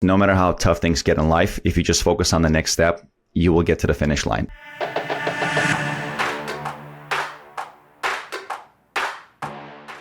no matter how tough things get in life, if you just focus on the next step, you will get to the finish line.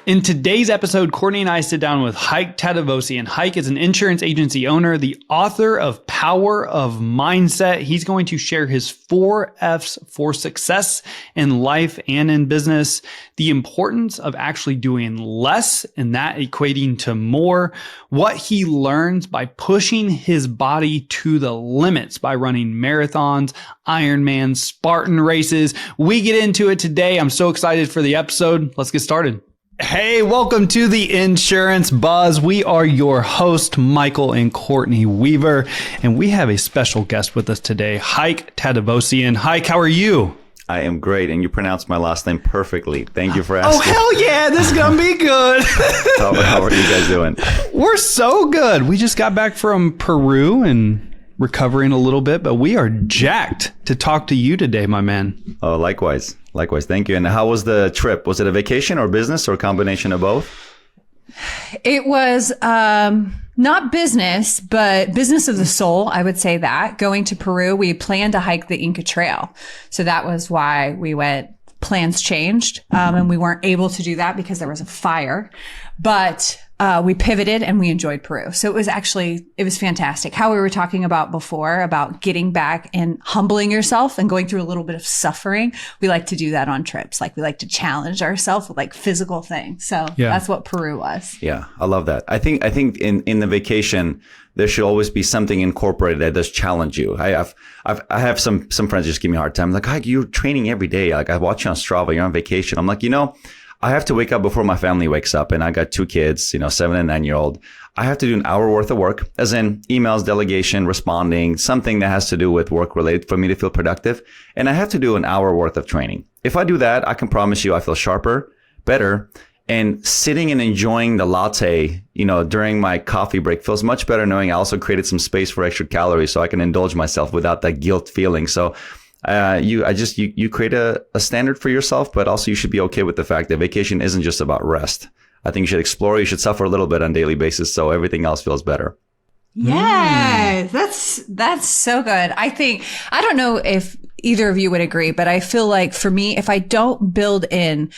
In today's episode, Courtney and I sit down with Hayk Tadevosyan. Hayk is an insurance agency owner, the author of Power of Mindset. He's going to share his 4 F's for success in life and in business, the importance of actually doing less and that equating to more, what he learns by pushing his body to the limits by running marathons, Ironman, Spartan races. We get into it today. I'm so excited for the episode. Let's get started. Hey, welcome to the Insurance Buzz. We are your host, Michael and Courtney Weaver, and we have a special guest with us today, Hayk Tadevosyan. Hayk, how are you? I am great, and you pronounced my last name perfectly. Thank you for asking. Oh, hell yeah, this is going to be good. How are you guys doing? We're so good. We just got back from Peru and recovering a little bit, but we are jacked to talk to you today, my man. Oh, likewise. Likewise. Thank you. And how was the trip? Was it a vacation or business or a combination of both? It was not business, but business of the soul. I would say that. Going to Peru, we planned to hike the Inca Trail. So that was why we went. Plans changed, and we weren't able to do that because there was a fire. But we pivoted and we enjoyed Peru. So it was fantastic. How we were talking about before, about getting back and humbling yourself and going through a little bit of suffering. We like to do that on trips. Like, we like to challenge ourselves with like physical things. So That's what Peru was. Yeah, I love that. I think in the vacation, there should always be something incorporated that does challenge you. I have some friends just give me a hard time. Like, Hayk, you're training every day. Like, I watch you on Strava. You're on vacation. I'm like, I have to wake up before my family wakes up, and I got 2 kids, 7 and 9-year-old. I have to do an hour worth of work, as in emails, delegation, responding, something that has to do with work related for me to feel productive. And I have to do an hour worth of training. If I do that, I can promise you I feel sharper, better. And sitting and enjoying the latte, during my coffee break feels much better, knowing I also created some space for extra calories so I can indulge myself without that guilt feeling. So you create a standard for yourself, but also you should be okay with the fact that vacation isn't just about rest. I think you should explore, you should suffer a little bit on a daily basis so everything else feels better. Yes, that's so good. I don't know if either of you would agree, but I feel like for me, if I don't build in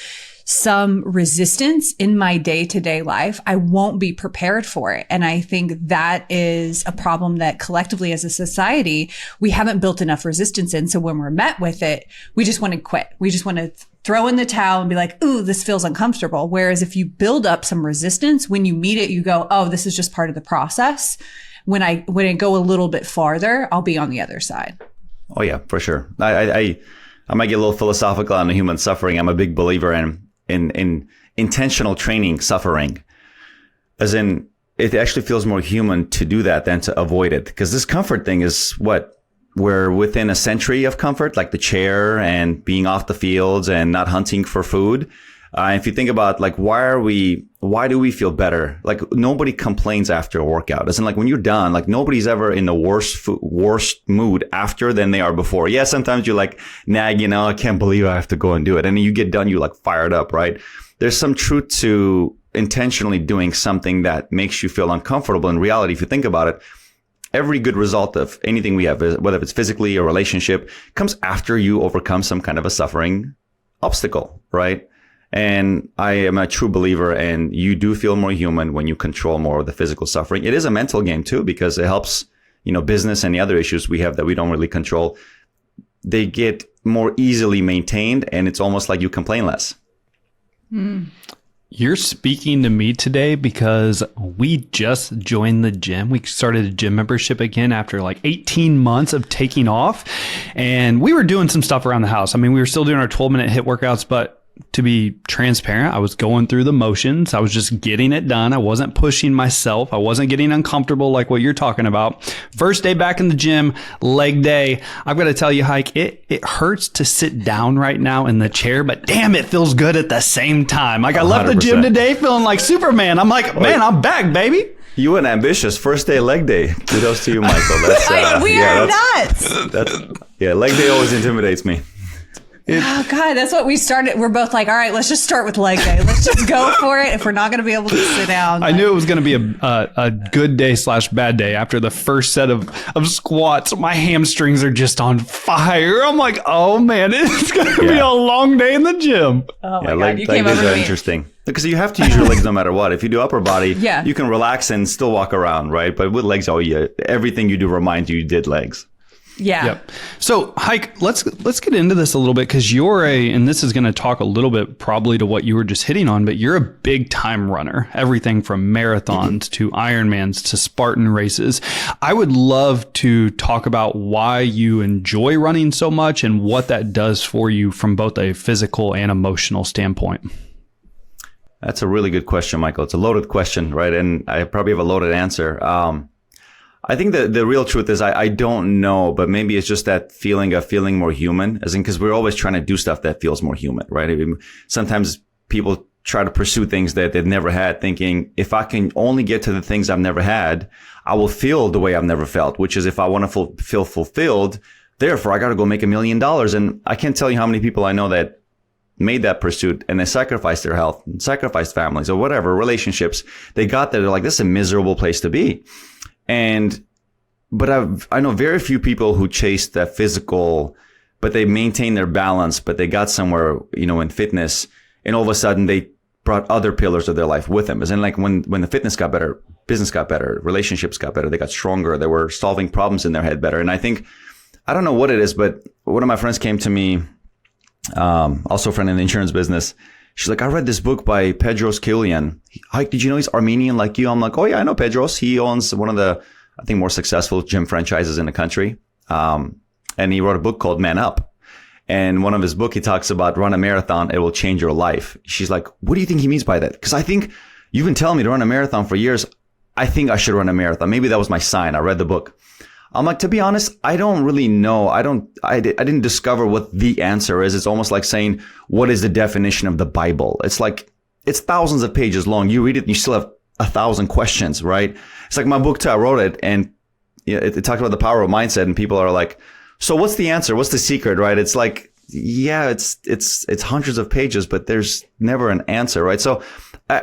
some resistance in my day-to-day life, I won't be prepared for it. And I think that is a problem that collectively as a society, we haven't built enough resistance in. So when we're met with it, we just want to quit. We just want to throw in the towel and be like, ooh, this feels uncomfortable. Whereas if you build up some resistance, when you meet it, you go, oh, this is just part of the process. When I go a little bit farther, I'll be on the other side. Oh yeah, for sure. I might get a little philosophical on the human suffering. I'm a big believer in intentional training suffering, as in it actually feels more human to do that than to avoid it. Because this comfort thing is we're within a century of comfort, like the chair and being off the fields and not hunting for food. If you think about like, why do we feel better? Like, nobody complains after a workout. As in, like, when you're done, like, nobody's ever in the worst mood after than they are before. Yeah, sometimes you like nag, I can't believe I have to go and do it. And then you get done, you like fired up, right? There's some truth to intentionally doing something that makes you feel uncomfortable. In reality, if you think about it, every good result of anything we have, whether it's physically or relationship, comes after you overcome some kind of a suffering obstacle, right? And I am a true believer, and you do feel more human when you control more of the physical suffering. It is a mental game too, because it helps, business and the other issues we have that we don't really control. They get more easily maintained, and it's almost like you complain less. You're speaking to me today because we just joined the gym. We started a gym membership again after like 18 months of taking off, and we were doing some stuff around the house. I mean, we were still doing our 12-minute HIIT workouts, but to be transparent, I was going through the motions. I was just getting it done. I wasn't pushing myself. I wasn't getting uncomfortable like what you're talking about. First day back in the gym, leg day. I've got to tell you, Hayk, it hurts to sit down right now in the chair, but damn, it feels good at the same time. Like, I left the gym today feeling like Superman. I'm like, man, I'm back, baby. You and ambitious. First day leg day. Kudos to you, Michael. We are nuts. Leg day always intimidates me. Oh God, that's what we started. We're both like, all right, let's just start with leg day. Let's just go for it. If we're not going to be able to sit down. I knew it was going to be a good day / bad day. After the first set of squats, my hamstrings are just on fire. I'm like, oh man, it's going to be a long day in the gym. Oh my God, leg you came over days to are me. interesting. Because you have to use your legs no matter what. If you do upper body, Yeah. you can relax and still walk around, right? But with legs, everything you do reminds you did legs. Yeah. Yep. So, Hayk, let's get into this a little bit because and this is going to talk a little bit probably to what you were just hitting on, but you're a big time runner. Everything from marathons to Ironmans to Spartan races. I would love to talk about why you enjoy running so much and what that does for you from both a physical and emotional standpoint. That's a really good question, Michael. It's a loaded question, right? And I probably have a loaded answer. I think the real truth is I don't know, but maybe it's just that feeling of feeling more human, as in because we're always trying to do stuff that feels more human, right? I mean, sometimes people try to pursue things that they've never had, thinking if I can only get to the things I've never had, I will feel the way I've never felt, which is if I want to feel fulfilled, therefore I got to go make $1 million. And I can't tell you how many people I know that made that pursuit and they sacrificed their health, sacrificed families or whatever, relationships. They got there. They're like, this is a miserable place to be. But I know very few people who chased that physical, but they maintained their balance, but they got somewhere, in fitness, and all of a sudden they brought other pillars of their life with them. As in, like when the fitness got better, business got better, relationships got better, they got stronger, they were solving problems in their head better. And I think, I don't know what it is, but one of my friends came to me, also a friend in the insurance business. She's like, I read this book by Pedros Kilian. Hayk, did you know he's Armenian like you? I'm like, oh yeah, I know Pedros. He owns one of the, I think, more successful gym franchises in the country. And he wrote a book called Man Up. And one of his book, he talks about run a marathon. It will change your life. She's like, what do you think he means by that? Because I think you've been telling me to run a marathon for years. I think I should run a marathon. Maybe that was my sign. I read the book. I'm like, to be honest, I don't really know. I didn't discover what the answer is. It's almost like saying, what is the definition of the Bible? It's like, it's thousands of pages long. You read it and you still have 1,000 questions, right? It's like my book too. I wrote it and it talked about the power of mindset, and people are like, so what's the answer? What's the secret, right? It's like, yeah, it's hundreds of pages, but there's never an answer, right? So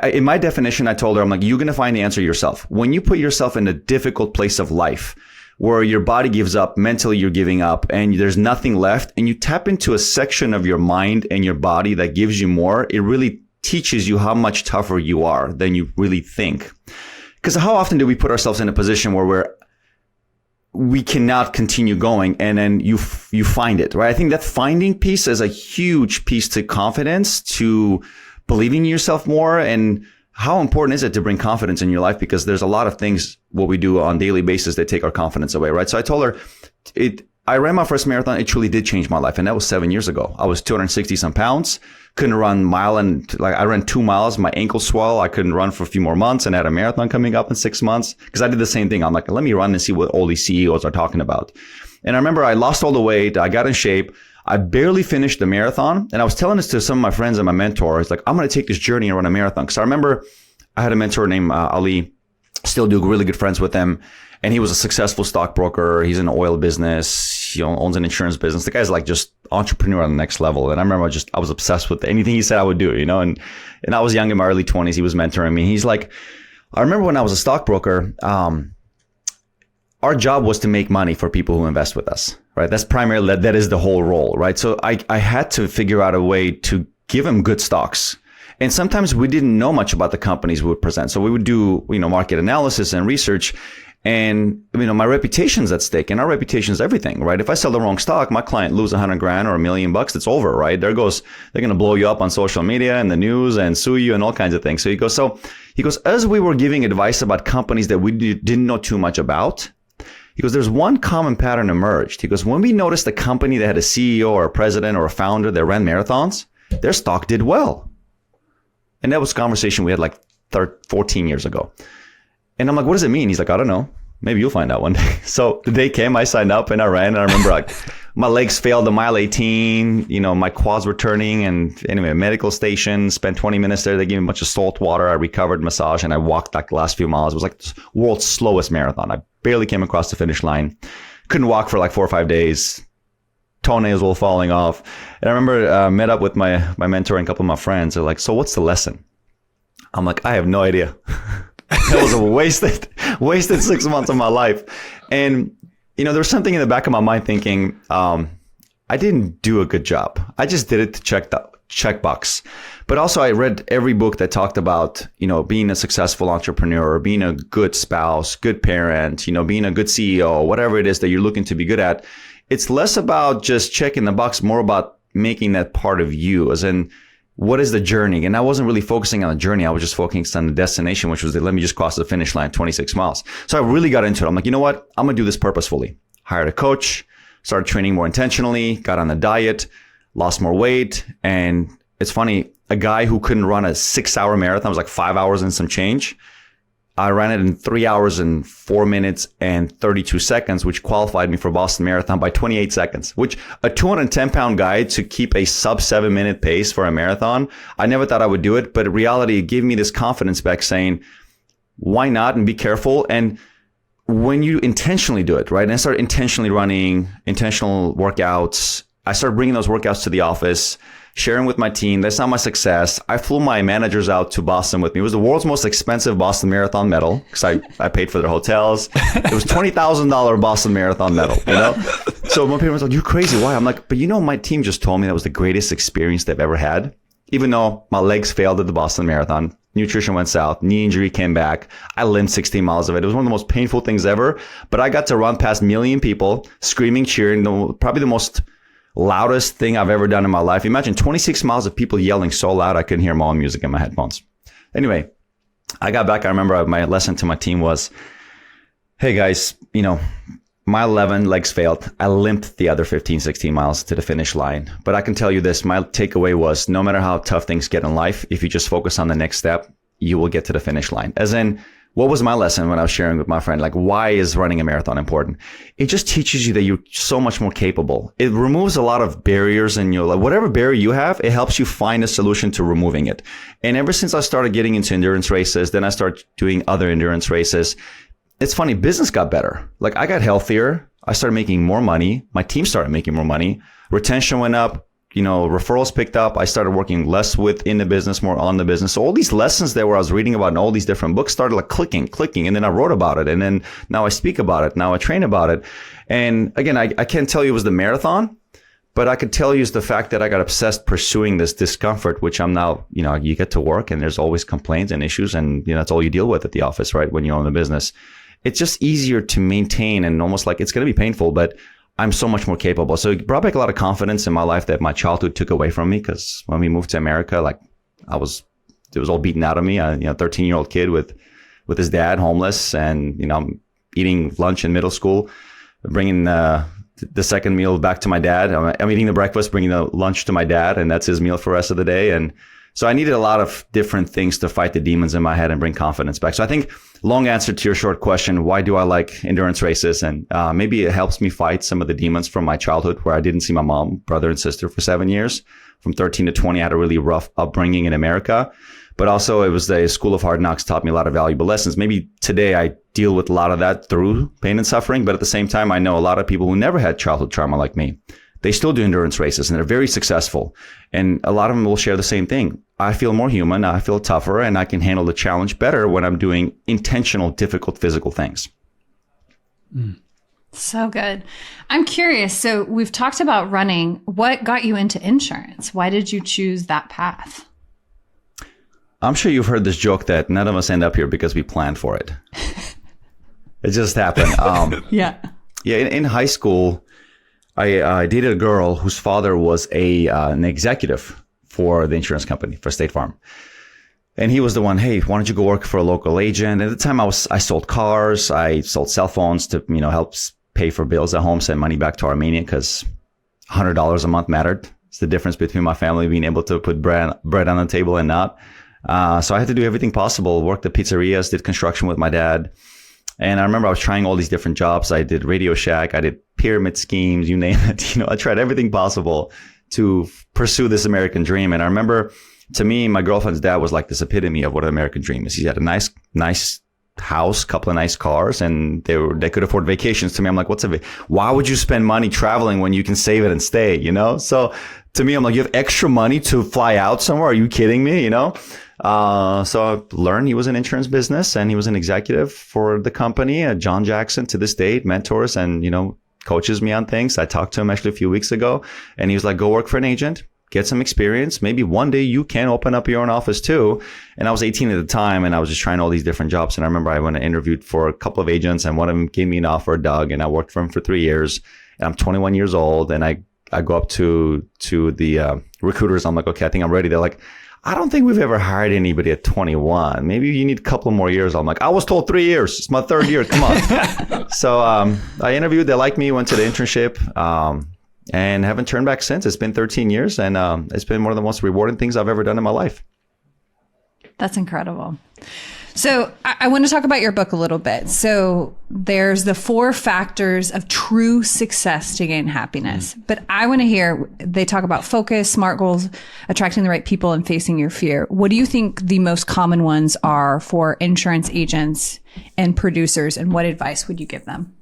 in my definition, I told her, I'm like, you're going to find the answer yourself. When you put yourself in a difficult place of life, where your body gives up, mentally you're giving up, and there's nothing left, and you tap into a section of your mind and your body that gives you more, it really teaches you how much tougher you are than you really think. Because how often do we put ourselves in a position where we cannot continue going, and then you find it, right? I think that finding piece is a huge piece to confidence, to believing in yourself more. And how important is it to bring confidence in your life? Because there's a lot of things, what we do on a daily basis, that take our confidence away, right? So I told her, I ran my first marathon. It truly did change my life. And that was 7 years ago. I was 260 some pounds, couldn't run a mile. And like I ran 2 miles, my ankle swelled. I couldn't run for a few more months, and I had a marathon coming up in 6 months because I did the same thing. I'm like, let me run and see what all these CEOs are talking about. And I remember I lost all the weight. I got in shape. I barely finished the marathon. And I was telling this to some of my friends and my mentor. It's like, I'm going to take this journey and run a marathon. Because I remember I had a mentor named Ali, still do really good friends with him. And he was a successful stockbroker. He's in the oil business. He owns an insurance business. The guy's like just entrepreneur on the next level. And I remember I was obsessed with anything he said I would do, and I was young in my early 20s. He was mentoring me. He's like, I remember when I was a stockbroker, our job was to make money for people who invest with us, right? That's primarily, that is the whole role, right? So I had to figure out a way to give them good stocks. And sometimes we didn't know much about the companies we would present. So we would do, market analysis and research. And, my reputation's at stake, and our reputation's everything, right? If I sell the wrong stock, my client lose $100,000 or $1 million, it's over, right? They're going to blow you up on social media and the news and sue you and all kinds of things. So he goes, as we were giving advice about companies that we didn't know too much about, he goes, there's one common pattern emerged. He goes, when we noticed a company that had a CEO or a president or a founder that ran marathons, their stock did well. And that was a conversation we had like 14 years ago. And I'm like, what does it mean? He's like, I don't know. Maybe you'll find out one day. So the day came, I signed up and I ran. And I remember like my legs failed a mile 18. My quads were turning. And anyway, medical station, spent 20 minutes there. They gave me a bunch of salt water. I recovered, massage, and I walked like the last few miles. It was like the world's slowest marathon. I barely came across the finish line. Couldn't walk for like 4 or 5 days. toenails all falling off. And I remember met up with my mentor and a couple of my friends. They're like, so what's the lesson? I'm like, I have no idea. That was a wasted 6 months of my life. And, you know, there was something in the back of my mind thinking, I didn't do a good job. I just did it to check the checkbox. But also I read every book that talked about, you know, being a successful entrepreneur, being a good spouse, good parent, you know, being a good CEO, whatever it is that you're looking to be good at. It's less about just checking the box, more about making that part of you, as in, what is the journey? And I wasn't really focusing on the journey. I was just focusing on the destination, which was let me just cross the finish line, 26 miles. So I really got into it. I'm like, you know what? I'm going to do this purposefully. Hired a coach, started training more intentionally, got on a diet, lost more weight. And it's funny, a guy who couldn't run a 6-hour marathon, it was like 5 hours and some change. I ran it in 3 hours and 4 minutes and 32 seconds, which qualified me for Boston Marathon by 28 seconds, which a 210-pound guy to keep a sub 7-minute pace for a marathon, I never thought I would do it. But in reality, it gave me this confidence back saying, why not? And be careful. And when you intentionally do it, right? And I started intentionally running, intentional workouts. I started bringing those workouts to the office, sharing with my team. That's not my success. I flew my managers out to Boston with me. It was the world's most expensive Boston Marathon medal because I paid for their hotels. It was $20,000 Boston Marathon medal, you know? So my parents were like, you're crazy. Why? I'm like, but you know, my team just told me that was the greatest experience they've ever had. Even though my legs failed at the Boston Marathon, nutrition went south, knee injury came back. I limped 16 miles of it. It was one of the most painful things ever, but I got to run past 1 million people screaming, cheering, probably the most loudest thing I've ever done in my life. Imagine 26 miles of people yelling so loud I couldn't hear my own music in my headphones. Anyway, I got back. I remember my lesson to my team was, hey guys, you know, my 11 legs failed. I limped the other 15, 16 miles to the finish line. But I can tell you this, my takeaway was no matter how tough things get in life, if you just focus on the next step, you will get to the finish line. As in, what was my lesson when I was sharing with my friend? Like, why is running a marathon important? It just teaches you that you're so much more capable. It removes a lot of barriers in your life. Whatever barrier you have, it helps you find a solution to removing it. And ever since I started getting into endurance races, then I started doing other endurance races. It's funny, business got better. Like, I got healthier. I started making more money. My team started making more money. Retention went up. You know, referrals picked up. I started working less within the business, more on the business. So all these lessons that where I was reading about in all these different books started like clicking. And then I wrote about it. And then now I speak about it. Now I train about it. And again, I can't tell you it was the marathon, but I could tell you it's the fact that I got obsessed pursuing this discomfort, which I'm now, you know, you get to work and there's always complaints and issues. And, you know, that's all you deal with at the office, right? When you own the business, it's just easier to maintain and almost like it's going to be painful, but I'm so much more capable. So it brought back a lot of confidence in my life that my childhood took away from me. Because when we moved to America, like it was all beaten out of me. 13-year-old kid with his dad, homeless, and you know, I'm eating lunch in middle school, bringing the second meal back to my dad. I'm eating the breakfast, bringing the lunch to my dad, and that's his meal for the rest of the day. And so I needed a lot of different things to fight the demons in my head and bring confidence back. So I think long answer to your short question, why do I like endurance races? And maybe it helps me fight some of the demons from my childhood where I didn't see my mom, brother, and sister for 7 years. From 13 to 20, I had a really rough upbringing in America. But also it was the school of hard knocks taught me a lot of valuable lessons. Maybe today I deal with a lot of that through pain and suffering. But at the same time, I know a lot of people who never had childhood trauma like me. They still do endurance races and they're very successful. And a lot of them will share the same thing. I feel more human, I feel tougher, and I can handle the challenge better when I'm doing intentional, difficult physical things. So good. I'm curious. So we've talked about running. What got you into insurance? Why did you choose that path? I'm sure you've heard this joke that none of us end up here because we planned for it. It just happened. Yeah. In high school, I dated a girl whose father was an executive for the insurance company, for State Farm. And he was the one, hey, why don't you go work for a local agent? At the time I sold cars, I sold cell phones to, you know, help pay for bills at home, send money back to Armenia because $100 a month mattered. It's the difference between my family being able to put bread on the table and not. So I had to do everything possible, worked at pizzerias, did construction with my dad. And I remember I was trying all these different jobs. I did Radio Shack, I did pyramid schemes, you name it. You know, I tried everything possible to pursue this American dream. And I remember, to me, my girlfriend's dad was like this epitome of what an American dream is. He had a nice house, couple of nice cars, and they could afford vacations. To me, I'm like, why would you spend money traveling when you can save it and stay, you know? So to me, I'm like, you have extra money to fly out somewhere? Are you kidding me? You know? So I learned he was in insurance business and he was an executive for the company. John Jackson to this day mentors and, you know, coaches me on things. I talked to him actually a few weeks ago and he was like, go work for an agent, get some experience. Maybe one day you can open up your own office too. And I was 18 at the time and I was just trying all these different jobs. And I remember I went and interviewed for a couple of agents and one of them gave me an offer, Doug, and I worked for him for 3 years. And I'm 21 years old and I go up to the recruiters. I'm like, okay, I think I'm ready. They're like, I don't think we've ever hired anybody at 21. Maybe you need a couple more years. I'm like, I was told 3 years. It's my third year. Come on. So I interviewed. They liked me, went to the internship, and haven't turned back since. It's been 13 years, and it's been one of the most rewarding things I've ever done in my life. That's incredible. So I want to talk about your book a little bit. So there's the 4 factors of true success to gain happiness. But I want to hear, they talk about focus, SMART goals, attracting the right people, and facing your fear. What do you think the most common ones are for insurance agents and producers, and what advice would you give them?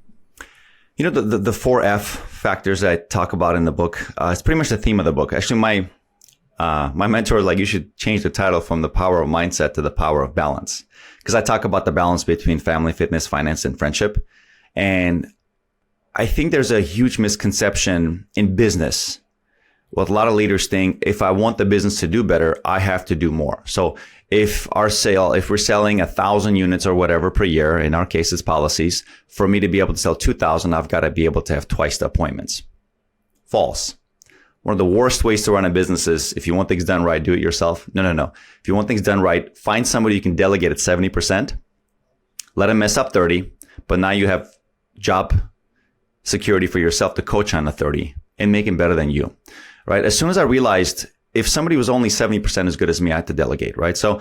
You know, the 4F factors that I talk about in the book, it's pretty much the theme of the book. Actually, my mentor was like, you should change the title from the power of mindset to the power of balance. Because I talk about the balance between family, fitness, finance, and friendship. And I think there's a huge misconception in business. What a lot of leaders think, if I want the business to do better, I have to do more. So if we're selling 1,000 units or whatever per year, in our case, it's policies, for me to be able to sell 2,000, I've got to be able to have twice the appointments. False. One of the worst ways to run a business is, if you want things done right, do it yourself. No. If you want things done right, find somebody you can delegate at 70%, let them mess up 30, but now you have job security for yourself to coach on the 30 and make him better than you, right? As soon as I realized if somebody was only 70% as good as me, I had to delegate, right? So,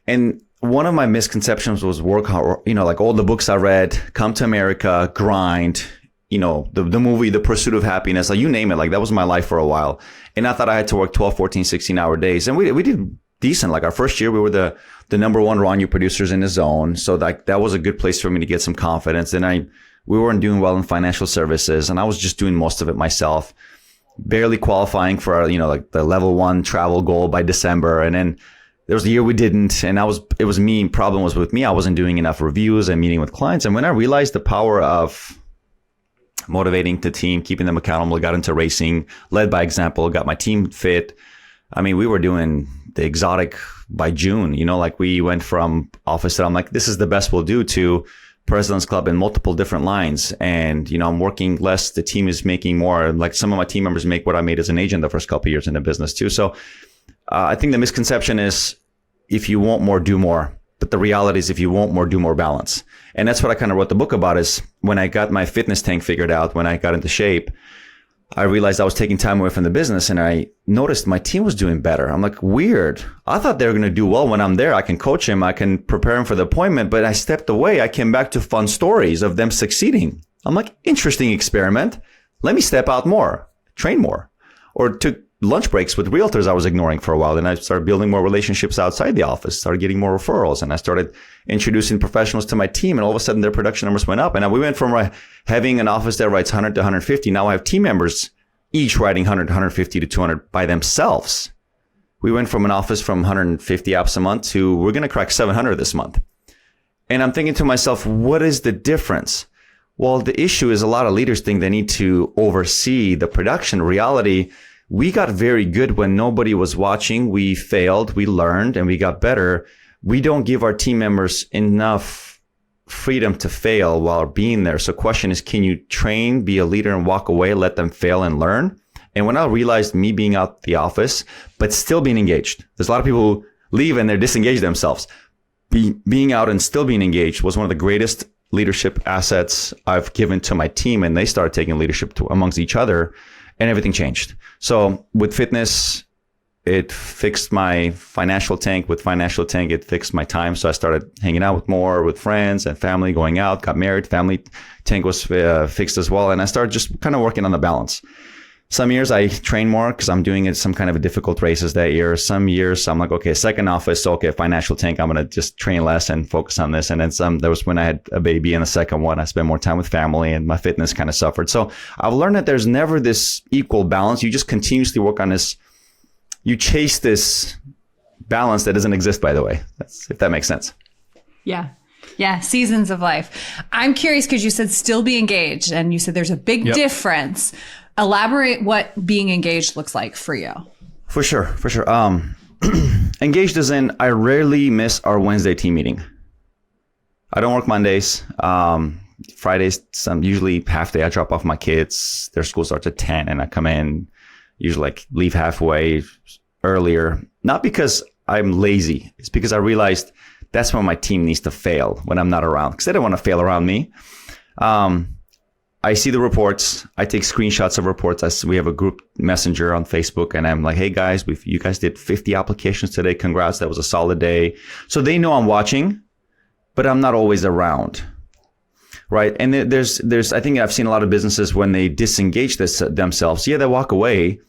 and one of my misconceptions was work hard, you know, like all the books I read, Come to America, Grind, you know, the movie, The Pursuit of Happiness, like you name it, like that was my life for a while. And I thought I had to work 12, 14, 16 hour days. And we did decent. Like our first year, we were the number one raw new producers in the zone. So that was a good place for me to get some confidence. And we weren't doing well in financial services and I was just doing most of it myself, barely qualifying for, you know, like the level 1 travel goal by December. And then there was the year we didn't. And it was me. Problem was with me. I wasn't doing enough reviews and meeting with clients. And when I realized the power of motivating the team, keeping them accountable, got into racing, led by example, got my team fit. I mean, we were doing the exotic by June, you know, like we went from office that I'm like, this is the best we'll do, to President's Club in multiple different lines. And, you know, I'm working less. The team is making more. Like some of my team members make what I made as an agent the first couple of years in the business too. So I think the misconception is if you want more, do more. But the reality is if you want more, do more balance. And that's what I kind of wrote the book about, is when I got my fitness tank figured out, when I got into shape, I realized I was taking time away from the business and I noticed my team was doing better. I'm like, weird. I thought they were going to do well when I'm there. I can coach him. I can prepare him for the appointment, but I stepped away. I came back to fun stories of them succeeding. I'm like, interesting experiment. Let me step out more, train more, or took lunch breaks with realtors I was ignoring for a while. Then I started building more relationships outside the office, started getting more referrals, and I started introducing professionals to my team, and all of a sudden their production numbers went up. And we went from having an office that writes 100 to 150. Now I have team members each writing 100, 150 to 200 by themselves. We went from an office from 150 apps a month to we're going to crack 700 this month. And I'm thinking to myself, what is the difference? Well, the issue is a lot of leaders think they need to oversee the production. Reality, we got very good when nobody was watching. We failed, we learned, and we got better. We don't give our team members enough freedom to fail while being there. So question is, can you train, be a leader, and walk away, let them fail and learn? And when I realized me being out the office, but still being engaged, there's a lot of people who leave and they're disengaged themselves. Being out and still being engaged was one of the greatest leadership assets I've given to my team. And they started taking leadership amongst each other. And everything changed. So with fitness, it fixed my financial tank. With financial tank, it fixed my time. So I started hanging out with friends and family, going out, got married. Family tank was fixed as well. And I started just kind of working on the balance. Some years I train more because I'm doing some kind of a difficult races that year. Some years I'm like, okay, second office, okay, financial tank, I'm going to just train less and focus on this. And then there was when I had a baby, and the second one, I spent more time with family and my fitness kind of suffered. So I've learned that there's never this equal balance. You just continuously work on this. You chase this balance that doesn't exist, by the way, if that makes sense. Yeah. Yeah. Seasons of life. I'm curious because you said still be engaged and you said there's a big difference. Elaborate what being engaged looks like for you. For sure. Engaged as in I rarely miss our Wednesday team meeting. I don't work Mondays. Fridays, usually half day. I drop off my kids. Their school starts at 10 and I come in, usually like leave halfway earlier. Not because I'm lazy. It's because I realized that's when my team needs to fail when I'm not around, because they don't want to fail around me. I see the reports. I take screenshots of reports. We have a group messenger on Facebook, and I'm like, hey guys, you guys did 50 applications today. Congrats. That was a solid day. So they know I'm watching, but I'm not always around. Right. And there's, I think I've seen a lot of businesses when they disengage themselves. Yeah, they walk away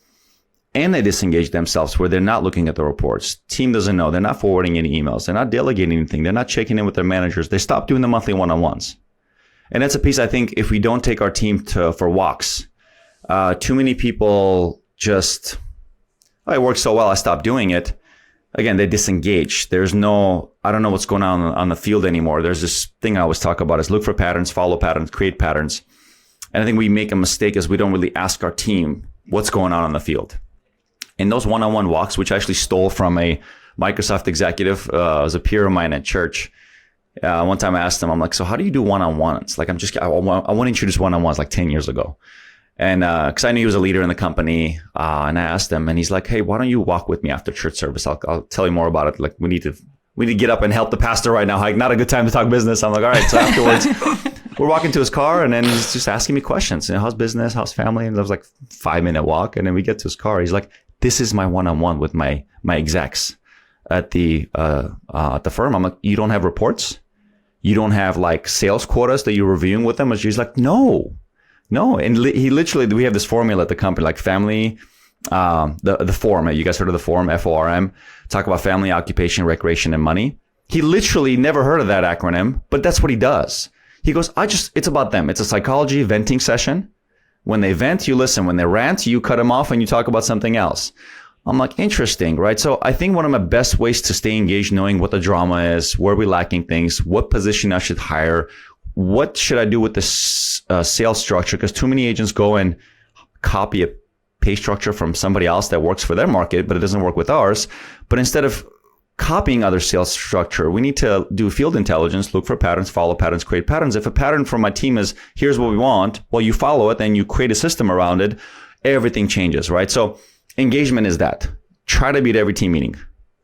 and they disengage themselves where they're not looking at the reports. Team doesn't know. They're not forwarding any emails. They're not delegating anything. They're not checking in with their managers. They stop doing the monthly one-on-ones. And that's a piece I think if we don't take our team for walks, too many people just, it works so well, I stopped doing it. Again, they disengage. I don't know what's going on the field anymore. There's this thing I always talk about is look for patterns, follow patterns, create patterns. And I think we make a mistake as we don't really ask our team what's going on the field. In those one-on-one walks, which I actually stole from a Microsoft executive, was a peer of mine at church. One time I asked him, I'm like, so how do you do one-on-ones? Like, I want to introduce one-on-ones like 10 years ago. And, cause I knew he was a leader in the company. And I asked him and he's like, hey, why don't you walk with me after church service? I'll tell you more about it. Like we need to get up and help the pastor right now. Like not a good time to talk business. I'm like, all right. So afterwards we're walking to his car and then he's just asking me questions. How's business? How's family? And it was like 5-minute walk. And then we get to his car. He's like, this is my one-on-one with my execs at the firm. I'm like, you don't have reports? You don't have like sales quotas that you're reviewing with them? And she's like, no. And he literally, we have this formula at the company, like family, the form. You guys heard of the form, FORM? Talk about family, occupation, recreation, and money. He literally never heard of that acronym, but that's what he does. He goes, it's about them. It's a psychology venting session. When they vent, you listen. When they rant, you cut them off and you talk about something else. I'm like, interesting, right? So I think one of my best ways to stay engaged, knowing what the drama is, where we're lacking things, what position I should hire, what should I do with this sales structure? Because too many agents go and copy a pay structure from somebody else that works for their market, but it doesn't work with ours. But instead of copying other sales structure, we need to do field intelligence, look for patterns, follow patterns, create patterns. If a pattern from my team is, here's what we want, well, you follow it, then you create a system around it, everything changes, right? So engagement is that. Try to be at every team meeting.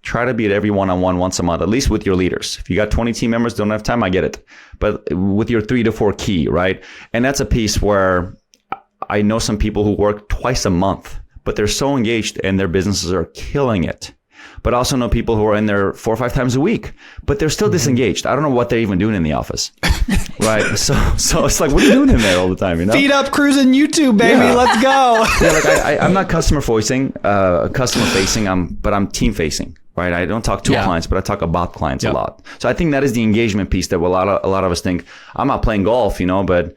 Try to be at every one-on-one once a month, at least with your leaders. If you got 20 team members, don't have time, I get it. But with your 3 to 4 key, right? And that's a piece where I know some people who work twice a month, but they're so engaged and their businesses are killing it. But I also know people who are in there 4 or 5 times a week, but they're still disengaged. I don't know what they're even doing in the office. Right. So it's like, what are you doing in there all the time? You know, feet up, cruising YouTube, baby. Yeah. Let's go. Yeah, like I'm not customer facing, but I'm team facing. Right. I don't talk to clients, but I talk about clients a lot. So I think that is the engagement piece that a lot of us think. I'm not playing golf, but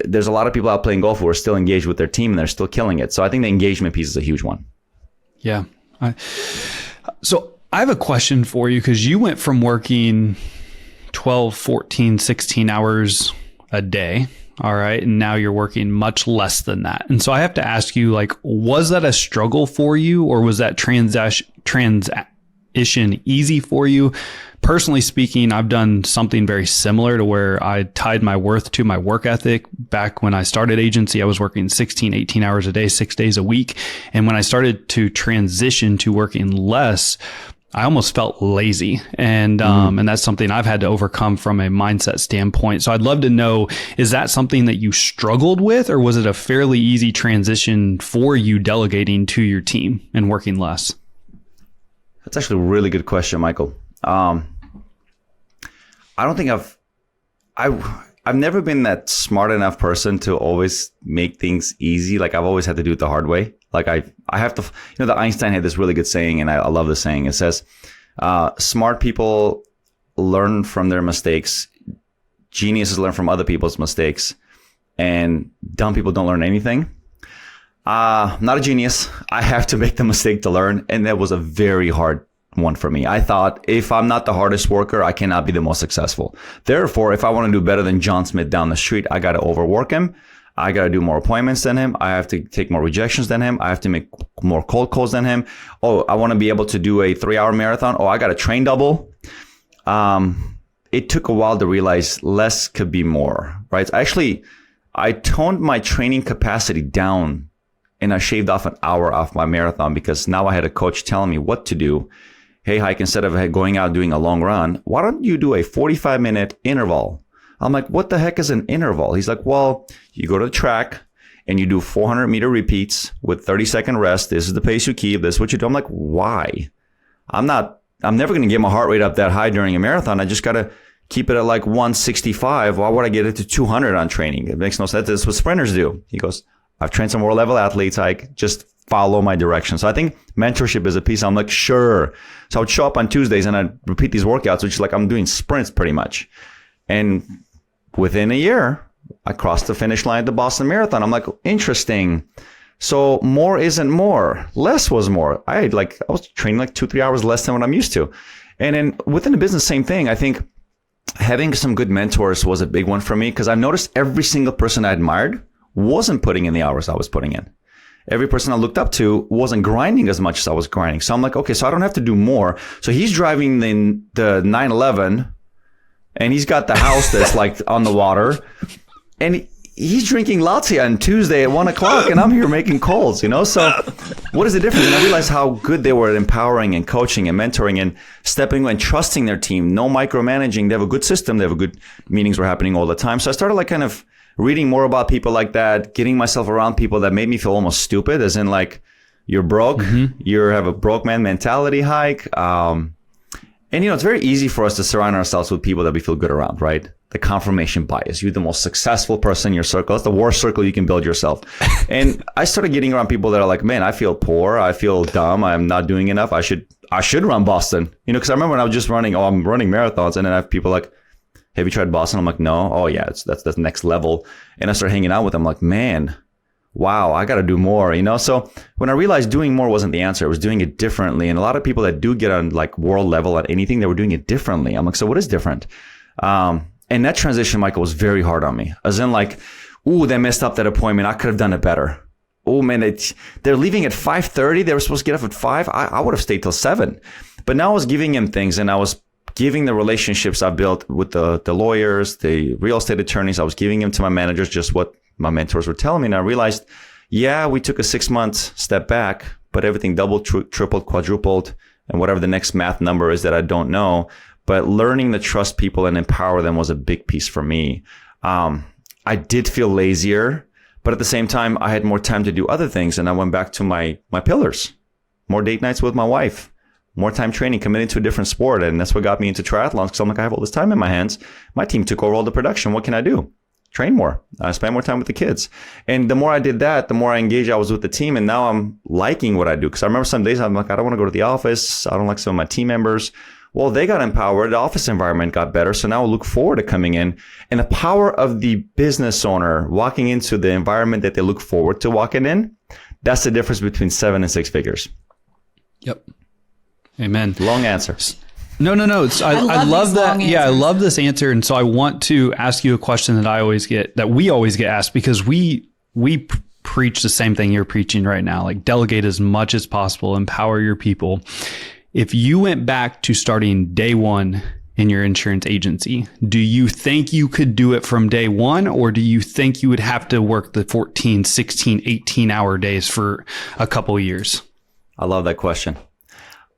there's a lot of people out playing golf who are still engaged with their team and they're still killing it. So I think the engagement piece is a huge one. Yeah. So I have a question for you, because you went from working 12, 14, 16 hours a day. All right. And now you're working much less than that. And so I have to ask you, like, was that a struggle for you, or was that transition easy for you? Personally speaking, I've done something very similar to where I tied my worth to my work ethic. Back when I started agency, I was working 16, 18 hours a day, 6 days a week. And when I started to transition to working less, I almost felt lazy. And that's something I've had to overcome from a mindset standpoint. So I'd love to know, is that something that you struggled with, or was it a fairly easy transition for you delegating to your team and working less? That's actually a really good question, Michael. I don't think I I've never been that smart enough person to always make things easy. Like I've always had to do it the hard way. Like I have to, the Einstein had this really good saying, and I love the saying. It says, smart people learn from their mistakes. Geniuses learn from other people's mistakes, and dumb people don't learn anything. Not a genius. I have to make the mistake to learn. And that was a very hard one for me. I thought if I'm not the hardest worker, I cannot be the most successful. Therefore, if I want to do better than John Smith down the street, I got to overwork him. I got to do more appointments than him. I have to take more rejections than him. I have to make more cold calls than him. Oh, I want to be able to do a 3-hour marathon. Oh, I got to train double. It took a while to realize less could be more, right? Actually, I toned my training capacity down and I shaved off an hour off my marathon because now I had a coach telling me what to do. Hey, Hayk, instead of going out doing a long run, why don't you do a 45-minute interval? I'm like, what the heck is an interval? He's like, well, you go to the track and you do 400-meter repeats with 30-second rest. This is the pace you keep. This is what you do. I'm like, why? I'm never going to get my heart rate up that high during a marathon. I just got to keep it at like 165. Why would I get it to 200 on training? It makes no sense. That's what sprinters do. He goes, I've trained some world level athletes. Like, just follow my direction. So I think mentorship is a piece. I'm like, sure. So I would show up on Tuesdays and I'd repeat these workouts, which is like I'm doing sprints pretty much. And within a year, I crossed the finish line at the Boston Marathon. I'm like, interesting. So more isn't more. Less was more. I was training like 2-3 hours less than what I'm used to. And then within the business, same thing. I think having some good mentors was a big one for me because I noticed every single person I admired wasn't putting in the hours I was putting in. Every person I looked up to wasn't grinding as much as I was grinding. So I'm like, okay, so I don't have to do more. So he's driving the 911 and he's got the house that's like on the water and he's drinking latte on Tuesday at 1:00 and I'm here making calls, So what is the difference? And I realized how good they were at empowering and coaching and mentoring and stepping and trusting their team. No micromanaging. They have a good system. They have a good meetings were happening all the time. So I started like kind of reading more about people like that, getting myself around people that made me feel almost stupid, as in like, you're broke, you have a broke man mentality, Hayk. And it's very easy for us to surround ourselves with people that we feel good around, right? The confirmation bias. You're the most successful person in your circle. It's the worst circle you can build yourself. And I started getting around people that are like, man, I feel poor. I feel dumb. I'm not doing enough. I should run Boston. Because I remember when I was just I'm running marathons, and then I have people like, have you tried Boston? I'm like, no. Oh yeah, that's the next level. And I started hanging out with them like, man, wow, I got to do more, So when I realized doing more wasn't the answer, it was doing it differently. And a lot of people that do get on like world level at anything, they were doing it differently. I'm like, so what is different? And that transition, Michael, was very hard on me. As in like, ooh, they messed up that appointment. I could have done it better. Oh man, they're leaving at 5:30. They were supposed to get up at 5. I would have stayed till 7. But now I was giving him things, and I was giving the relationships I built with the lawyers, the real estate attorneys. I was giving them to my managers, just what my mentors were telling me. And I realized, yeah, we took a 6-month step back, but everything doubled, tripled, quadrupled, and whatever the next math number is that I don't know. But learning to trust people and empower them was a big piece for me. I did feel lazier, but at the same time, I had more time to do other things. And I went back to my pillars, more date nights with my wife, more time training, committing to a different sport. And that's what got me into triathlons, because I'm like, I have all this time in my hands. My team took over all the production. What can I do? Train more. I spend more time with the kids. And the more I did that, the more I engaged I was with the team. And now I'm liking what I do. Because I remember some days I'm like, I don't want to go to the office. I don't like some of my team members. Well, they got empowered. The office environment got better. So now I look forward to coming in. And the power of the business owner walking into the environment that they look forward to walking in, that's the difference between 7 and 6 figures. Yep. Amen. Long answer. No. I love that. Yeah, I love this answer. And so I want to ask you a question that we always get asked, because we preach the same thing you're preaching right now, like delegate as much as possible, empower your people. If you went back to starting day one in your insurance agency, do you think you could do it from day one, or do you think you would have to work the 14, 16, 18-hour days for a couple of years? I love that question.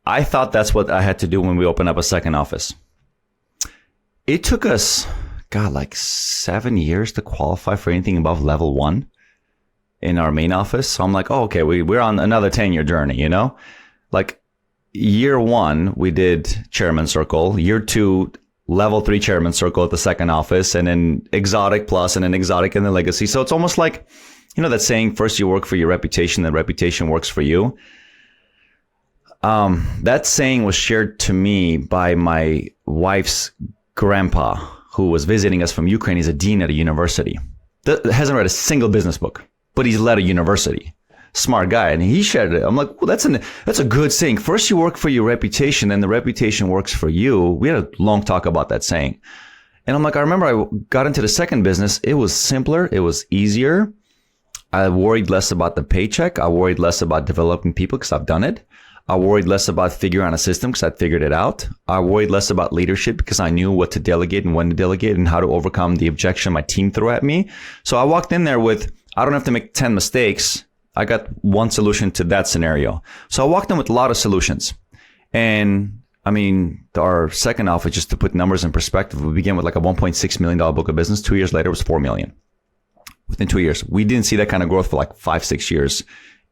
I thought that's what I had to do when we opened up a second office. It took us, like 7 years to qualify for anything above level 1 in our main office. So I'm like, oh, okay, we're on another 10-year journey, Like year 1, we did chairman circle. Year 2, level 3 chairman circle at the second office, and then exotic plus, and then exotic and then legacy. So it's almost like, you know, that saying, first you work for your reputation, then reputation works for you. That saying was shared to me by my wife's grandpa, who was visiting us from Ukraine. He's a dean at a university. Hasn't read a single business book, but he's led a university. Smart guy. And he shared it. I'm like, well, that's a good saying. First you work for your reputation, then the reputation works for you. We had a long talk about that saying. And I'm like, I remember I got into the second business. It was simpler. It was easier. I worried less about the paycheck. I worried less about developing people because I've done it. I worried less about figuring out a system because I figured it out. I worried less about leadership because I knew what to delegate and when to delegate and how to overcome the objection my team threw at me. So I walked in there with, I don't have to make 10 mistakes. I got one solution to that scenario. So I walked in with a lot of solutions. And I mean, our second office, just to put numbers in perspective, we began with like a $1.6 million book of business. 2 years later, it was $4 million. Within 2 years. We didn't see that kind of growth for like 5-6 years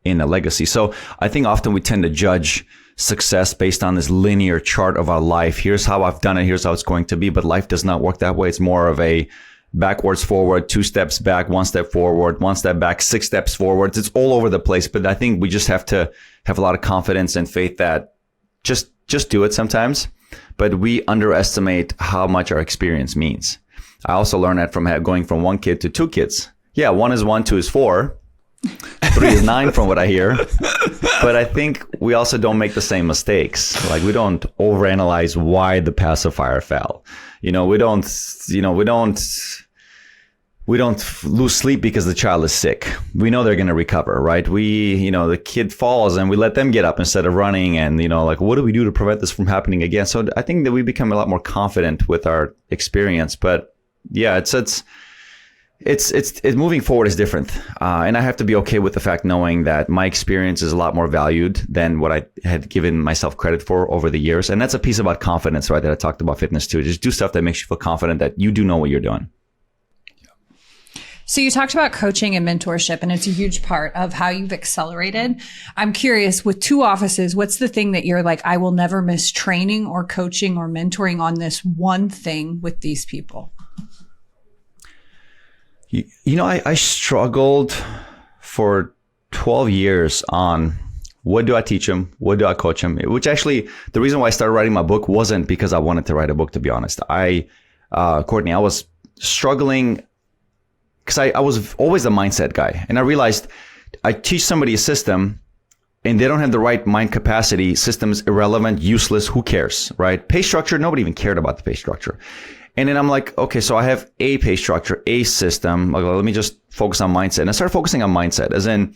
in a legacy. So I think often we tend to judge success based on this linear chart of our life. Here's how I've done it. Here's how it's going to be. But life does not work that way. It's more of a backwards forward, 2 steps back, 1 step forward, 1 step back, 6 steps forward. It's all over the place. But I think we just have to have a lot of confidence and faith that just do it sometimes. But we underestimate how much our experience means. I also learned that from going from 1 kid to 2 kids. Yeah, 1 is 1, 2 is 4. 3 is 9 from what I hear. But I think we also don't make the same mistakes. Like we don't overanalyze why the pacifier fell. We don't lose sleep because the child is sick. We know they're going to recover, right? The kid falls and we let them get up instead of running. And, like, what do we do to prevent this from happening again? So I think that we become a lot more confident with our experience. But yeah, it's moving forward is different. And I have to be okay with the fact knowing that my experience is a lot more valued than what I had given myself credit for over the years. And that's a piece about confidence, right? That I talked about fitness too. Just do stuff that makes you feel confident that you do know what you're doing. So you talked about coaching and mentorship, and it's a huge part of how you've accelerated. I'm curious, with 2 offices, what's the thing that you're like, I will never miss training or coaching or mentoring on this one thing with these people? I struggled for 12 years on what do I teach them? What do I coach them? Which actually, the reason why I started writing my book wasn't because I wanted to write a book, to be honest. Courtney, I was struggling because I was always a mindset guy. And I realized I teach somebody a system and they don't have the right mind capacity. System's irrelevant, useless, who cares, right? Pay structure, nobody even cared about the pay structure. And then I'm like, okay, so I have a pay structure, a system. Like, let me just focus on mindset. And I started focusing on mindset, as in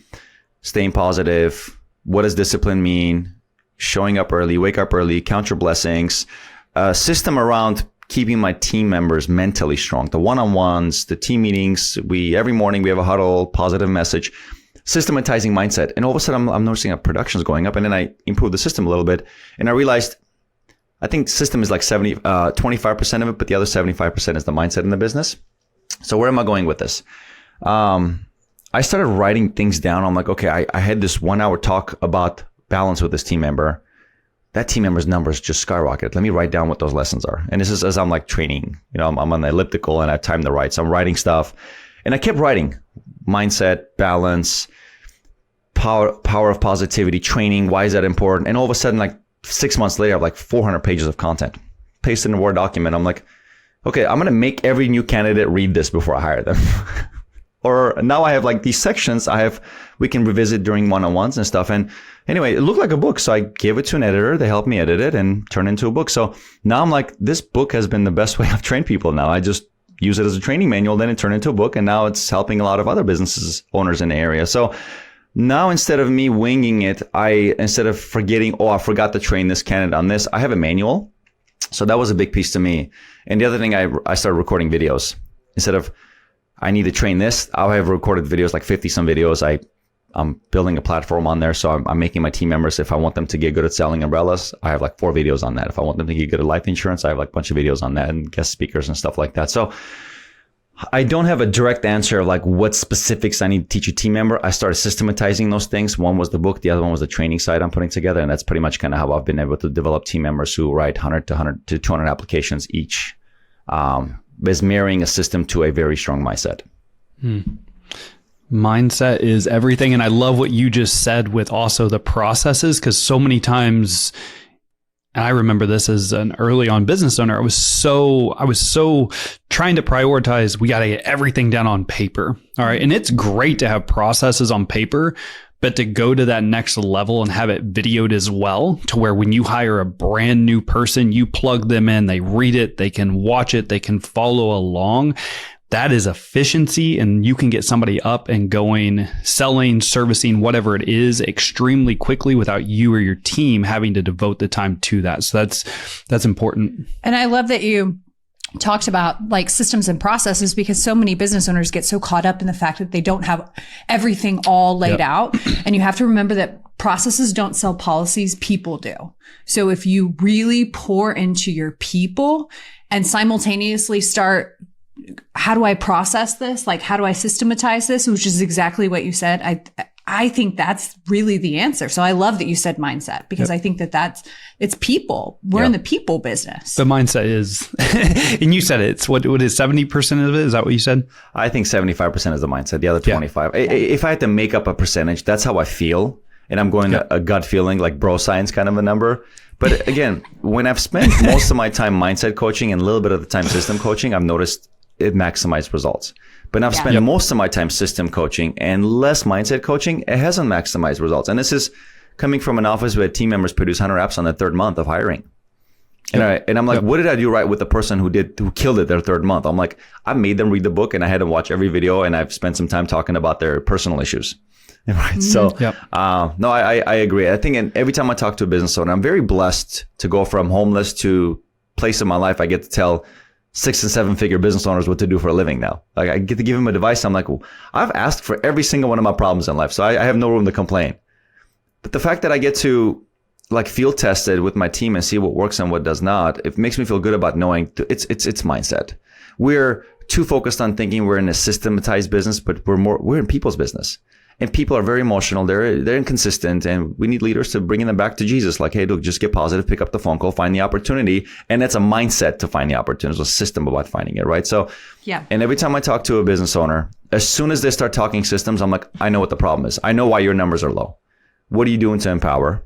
staying positive. What does discipline mean? Showing up early, wake up early, count your blessings. A system around keeping my team members mentally strong. The one-on-ones, the team meetings. Every morning we have a huddle, positive message, systematizing mindset. And all of a sudden I'm noticing our production's going up. And then I improved the system a little bit. And I realized, I think system is like 25% of it, but the other 75% is the mindset in the business. So where am I going with this? I started writing things down. I'm like, okay, I had this 1 hour talk about balance with this team member. That team member's numbers just skyrocketed. Let me write down what those lessons are. And this is as I'm like training, I'm on the elliptical and I have time to write. So I'm writing stuff and I kept writing mindset, balance, power of positivity, training. Why is that important? And all of a sudden, like 6 months later, I have like 400 pages of content pasted in a Word document. I'm like, okay, I'm going to make every new candidate read this before I hire them. Or now I have like these sections we can revisit during one-on-ones and stuff. And anyway, it looked like a book. So I gave it to an editor. They helped me edit it and turn it into a book. So now I'm like, this book has been the best way I've trained people now. I just use it as a training manual, then it turned into a book. And now it's helping a lot of other businesses, owners in the area. So now instead of me winging it, instead of forgetting, I forgot to train this candidate on this, I have a manual. So that was a big piece to me. And the other thing, I started recording videos. Instead of, I need to train this, I'll have recorded videos, like 50 some videos. I'm building a platform on there. So I'm making my team members, if I want them to get good at selling umbrellas, I have like 4 videos on that. If I want them to get good at life insurance, I have like a bunch of videos on that and guest speakers and stuff like that. So I don't have a direct answer of like what specifics I need to teach a team member. I started systematizing those things. One was the book. The other one was the training side I'm putting together. And that's pretty much kind of how I've been able to develop team members who write 100 to 200 applications each is marrying a system to a very strong mindset. Mindset is everything. And I love what you just said with also the processes, because so many times, and I remember this as an early on business owner, I was so trying to prioritize, we got to get everything down on paper. All right. And it's great to have processes on paper, but to go to that next level and have it videoed as well, to where when you hire a brand new person, you plug them in, they read it, they can watch it, they can follow along. That is efficiency, and you can get somebody up and going, selling, servicing, whatever it is, extremely quickly without you or your team having to devote the time to that. So that's important. And I love that you talked about like systems and processes, because so many business owners get so caught up in the fact that they don't have everything all laid out. And you have to remember that processes don't sell policies, people do. So if you really pour into your people and simultaneously start, how do I process this? Like, how do I systematize this? Which is exactly what you said. I think that's really the answer. So I love that you said mindset, because I think that it's people. We're in the people business. The mindset is, and you said it's what is 70% of it? Is that what you said? I think 75% is the mindset. The other 25. If I had to make up a percentage, that's how I feel. And I'm going to a gut feeling, like bro science kind of a number. But again, when I've spent most of my time mindset coaching and a little bit of the time system coaching, I've noticed it maximized results. But I've spent most of my time system coaching and less mindset coaching. It hasn't maximized results. And this is coming from an office where team members produce 100 apps on the third month of hiring. And I'm like, what did I do right with the person who killed it their third month? I'm like, I made them read the book and I had them watch every video, and I've spent some time talking about their personal issues. Right. So, no, I agree. I think every time I talk to a business owner, I'm very blessed to go from homeless to place in my life. I get to tell 6 and 7 figure business owners what to do for a living now. Like, I get to give them advice. I'm like, well, I've asked for every single one of my problems in life, so I have no room to complain. But the fact that I get to like field test it with my team and see what works and what does not, it makes me feel good about knowing it's mindset. We're too focused on thinking we're in a systematized business, but we're in people's business. And people are very emotional. They're inconsistent, and we need leaders to bring them back to Jesus. Like, hey, look, just get positive, pick up the phone call, find the opportunity. And that's a mindset to find the opportunity. It's a system about finding it, right? So, and every time I talk to a business owner, as soon as they start talking systems, I'm like, I know what the problem is. I know why your numbers are low. What are you doing to empower?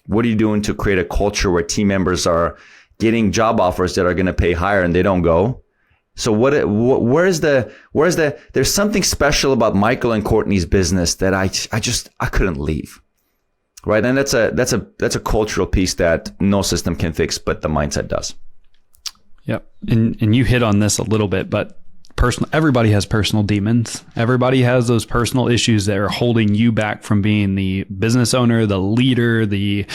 What are you doing to create a culture where team members are getting job offers that are going to pay higher and they don't go? So where's there's something special about Michael and Courtney's business that I couldn't leave. Right. And that's a cultural piece that no system can fix, but the mindset does. Yep. And you hit on this a little bit, but everybody has personal demons. Everybody has those personal issues that are holding you back from being the business owner, the leader, the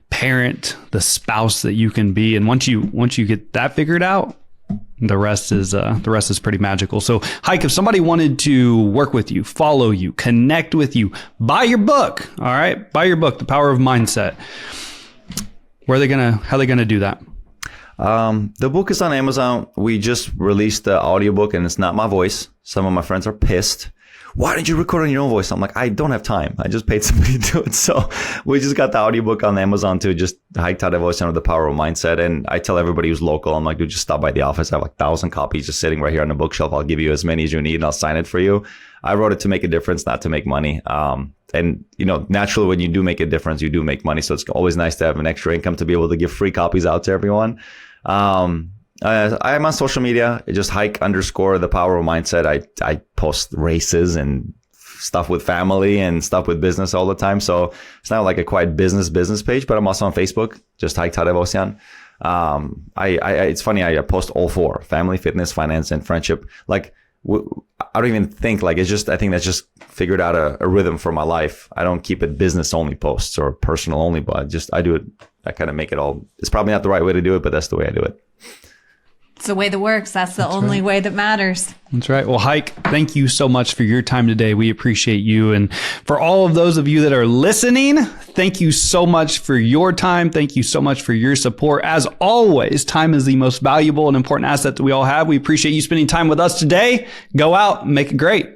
parent, the spouse that you can be. And once you get that figured out, the rest is pretty magical. So, Hayk, if somebody wanted to work with you, follow you, connect with you, buy your book, all right? Buy your book, The Power of Mindset. How are they gonna do that? The book is on Amazon. We just released the audiobook, and it's not my voice. Some of my friends are pissed. Why didn't you record on your own voice? I'm like, I don't have time. I just paid somebody to do it. So we just got the audiobook on Amazon too, just Hayk Tadevosyan of The Power of Mindset. And I tell everybody who's local, I'm like, dude, just stop by the office. I have like 1,000 copies just sitting right here on the bookshelf. I'll give you as many as you need and I'll sign it for you. I wrote it to make a difference, not to make money. And naturally, when you do make a difference, you do make money. So it's always nice to have an extra income to be able to give free copies out to everyone. I'm on social media, just Hayk_ The Power of Mindset. I post races and stuff with family and stuff with business all the time. So it's not like a quite business page, but I'm also on Facebook, just Hayk Tadevosyan. It's funny. I post all 4: family, fitness, finance, and friendship. Like, I don't even think I think that's just figured out a rhythm for my life. I don't keep it business only posts or personal only, but I do it. I kind of make it all. It's probably not the right way to do it, but that's the way I do it. It's the way that works. That's the only way that matters. That's right. Well, Hayk, thank you so much for your time today. We appreciate you. And for all of those of you that are listening, thank you so much for your time. Thank you so much for your support. As always, time is the most valuable and important asset that we all have. We appreciate you spending time with us today. Go out and make it great.